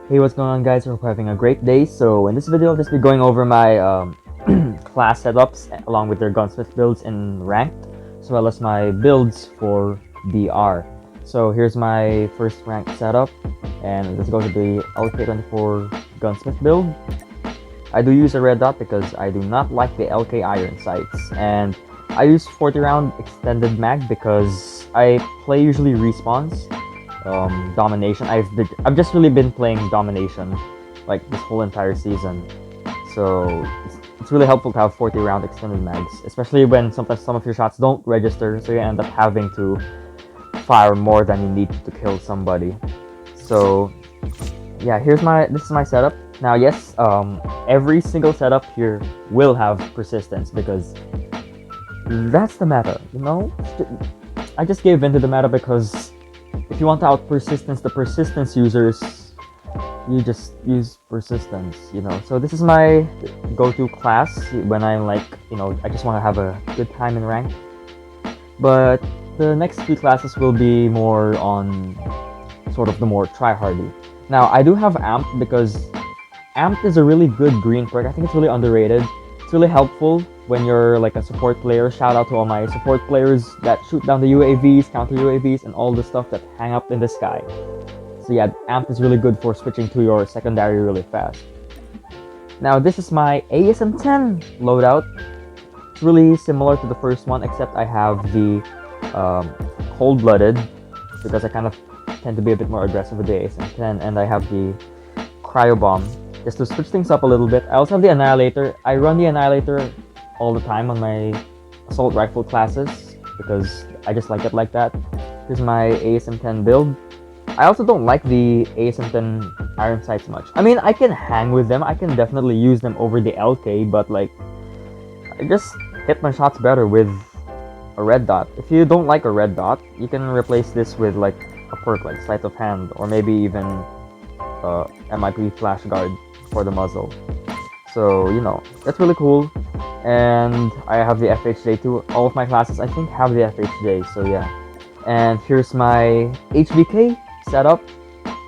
Hey, what's going on, guys? I hope you're having a great day. So in this video, I'll just be going over my class setups along with their gunsmith builds in ranked, as well as my builds for BR. So here's my first ranked setup, and let's go to the LK24 Gunsmith build. I do use a red dot because I do not like the LK iron sights, and I use 40 round extended mag because I play usually respawns. Domination. I've just really been playing domination like this whole entire season, so it's really helpful to have 40 round extended mags, especially when sometimes some of your shots don't register, so you end up having to fire more than you need to kill somebody. So yeah, this is my setup. Now yes, every single setup here will have persistence because that's the meta, you know. I just gave in to the meta because if you want to out persistence the persistence users, you just use persistence, you know. So this is my go-to class when I'm like, you know, I just want to have a good time in rank. But the next few classes will be more on sort of the more try-hardy. Now I do have Amp because Amp is a really good green perk. I think it's really underrated. It's really helpful when you're like a support player. Shout out to all my support players that shoot down the UAVs, counter UAVs, and all the stuff that hang up in the sky. So yeah, Amp is really good for switching to your secondary really fast. Now this is my ASM10 loadout. It's really similar to the first one, except I have the cold-blooded because I kind of tend to be a bit more aggressive with the ASM10, and I have the cryo bomb just to switch things up a little bit. I also have the Annihilator. I run the Annihilator all the time on my assault rifle classes because I just like it like that. Here's my ASM10 build. I also don't like the ASM10 iron sights much. I mean, I can hang with them. I can definitely use them over the LK, but like, I just hit my shots better with a red dot. If you don't like a red dot, you can replace this with like a perk like Sleight of Hand, or maybe even MIP Flash Guard for the muzzle. So, you know, that's really cool. And I have the FHJ too. All of my classes, I think, have the FHJ, so yeah. And here's my HVK setup.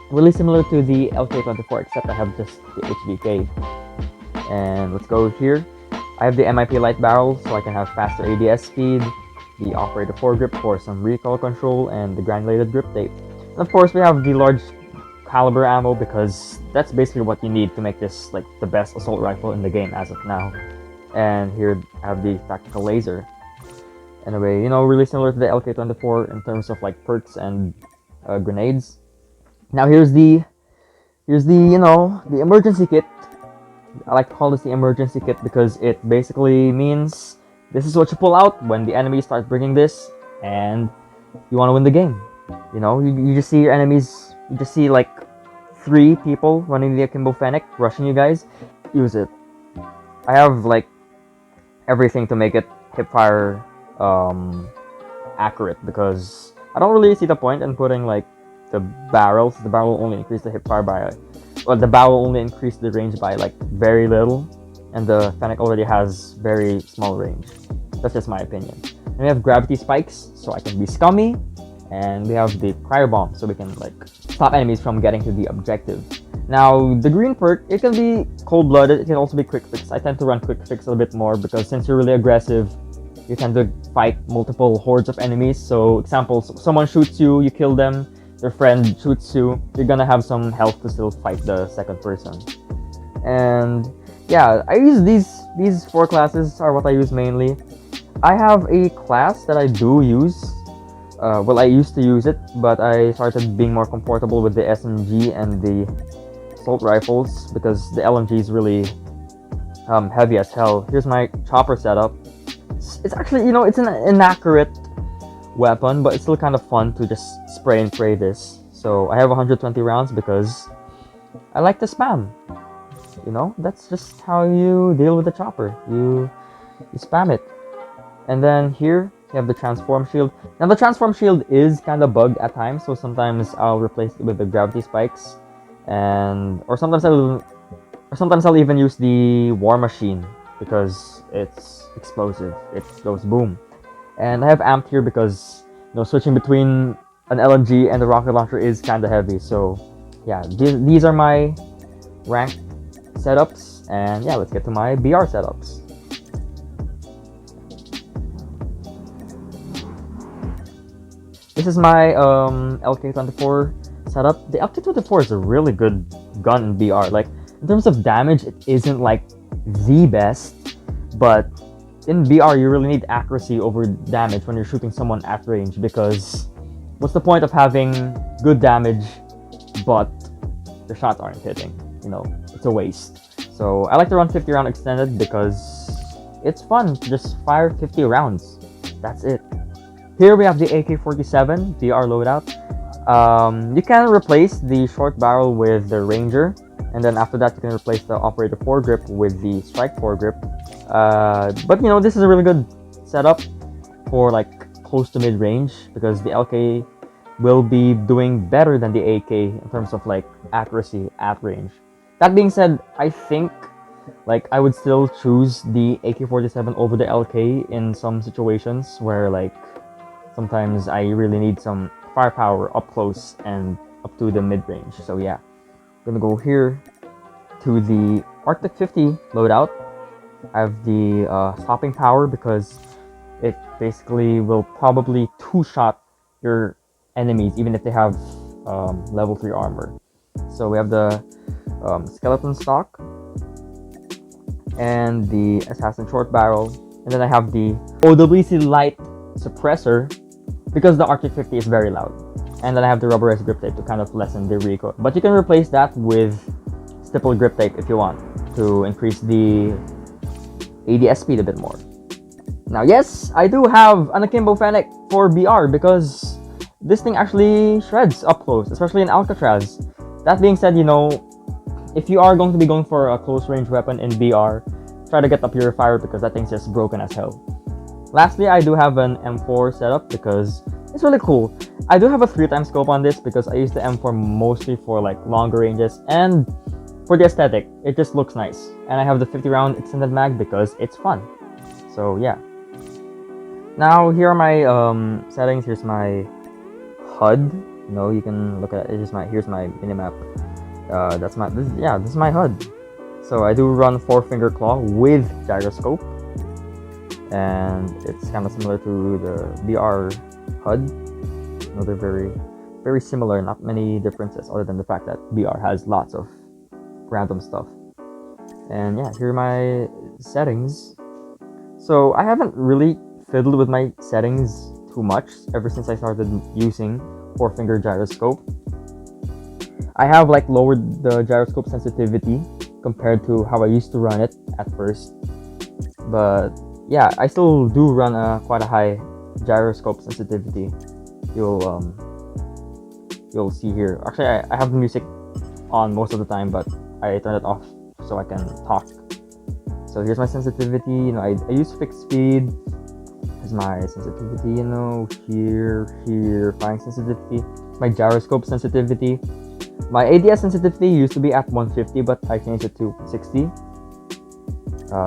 Really similar to the LK24, except I have just the HVK. And let's go here. I have the MIP light barrel, so I can have faster ADS speed, the operator foregrip for some recoil control, and the granulated grip tape. And of course, we have the large caliber ammo because that's basically what you need to make this like the best assault rifle in the game as of now. And here I have the tactical laser. Anyway, you know, really similar to the LK24 in terms of like perks and grenades. Now here's the you know, the emergency kit. I like to call this the emergency kit because it basically means this is what you pull out when the enemy starts bringing this and you want to win the game. You know, you just see your enemies, you just see like 3 people running the Akimbo Fennec rushing you guys. Use it. I have like everything to make it hipfire accurate because I don't really see the point in putting like the barrels. The barrel will only increase the hipfire by, well, the barrel will only increase the range by like very little, and the Fennec already has very small range. That's just my opinion. And we have gravity spikes, so I can be scummy, and we have the cryo bomb, so we can like stop enemies from getting to the objective. Now the green perk, it can be cold-blooded, it can also be quick fix. I tend to run quick fix a bit more because since you're really aggressive, you tend to fight multiple hordes of enemies. So examples, someone shoots you, you kill them, your friend shoots you, you're gonna have some health to still fight the second person. And yeah, I use these 4 classes are what I use mainly. I have a class that I do use. Well, I used to use it, but I started being more comfortable with the SMG and the assault rifles because the LMG is really heavy as hell. Here's my chopper setup. It's actually, you know, it's an inaccurate weapon, but it's still kind of fun to just spray and pray this. So I have 120 rounds because I like to spam. You know, that's just how you deal with the chopper. You spam it. And then here you have the transform shield. Now the transform shield is kind of bugged at times, so sometimes I'll replace it with the gravity spikes, or sometimes I'll even use the war machine because it's explosive. It goes boom. And I have Amp here because, you know, switching between an LMG and a rocket launcher is kind of heavy, so yeah, these are my ranked setups, and yeah, let's get to my BR setups. This is my LK24 setup. The LK24 is a really good gun in BR. Like, in terms of damage, it isn't like the best, but in BR you really need accuracy over damage when you're shooting someone at range, because what's the point of having good damage but the shots aren't hitting? You know, it's a waste. So I like to run 50 round extended because it's fun to just fire 50 rounds. That's it. Here we have the AK-47 BR loadout. You can replace the short barrel with the Ranger, and then after that you can replace the operator foregrip with the strike foregrip. But you know, this is a really good setup for like close to mid range, because the LK will be doing better than the AK in terms of like accuracy at range. That being said, I think like I would still choose the AK-47 over the LK in some situations where like sometimes I really need some firepower up close and up to the mid range. So yeah, I'm gonna go here to the Arctic 50 loadout. I have the stopping power because it basically will probably two-shot your enemies even if they have level 3 armor. So we have the skeleton stock and the assassin short barrel, and then I have the OWC light suppressor because the Arctic 50 is very loud, and then I have the rubberized grip tape to kind of lessen the recoil, but you can replace that with stipple grip tape if you want to increase the ADS speed a bit more. Now yes, I do have an Akimbo Fennec for BR because this thing actually shreds up close, especially in Alcatraz. That being said, you know, if you are going to be going for a close range weapon in BR, try to get a purifier because that thing's just broken as hell. Lastly, I do have an M4 setup because it's really cool. I do have a 3x scope on this because I use the M4 mostly for like longer ranges and for the aesthetic. It just looks nice. And I have the 50 round extended mag because it's fun. So yeah. Now here are my settings. Here's my HUD. You know, you can look at it. Here's my minimap. This is my HUD. So I do run 4 Finger Claw with Gyroscope, and it's kind of similar to the BR HUD. You know, they're very similar, not many differences other than the fact that BR has lots of random stuff. And yeah, here are my settings. So I haven't really fiddled with my settings too much ever since I started using 4-finger Gyroscope. I have like lowered the Gyroscope sensitivity compared to how I used to run it at first, but yeah, I still do run quite a high Gyroscope sensitivity. You'll see here. Actually, I have the music on most of the time, but I turn it off so I can talk. So here's my sensitivity. You know, I use fixed speed. Here's my sensitivity. You know, here, firing sensitivity. My Gyroscope sensitivity. My ADS sensitivity used to be at 150, but I changed it to 60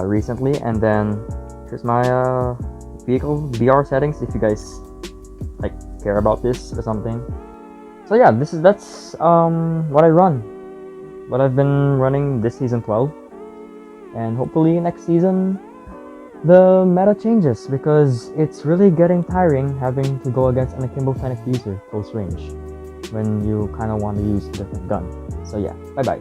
recently. And then here's my vehicle BR settings if you guys like care about this or something. So yeah, that's what I run, what I've been running this season 12, and hopefully next season the meta changes because it's really getting tiring having to go against an Akimbo Fennec user close range when you kind of want to use a different gun. So yeah, bye bye.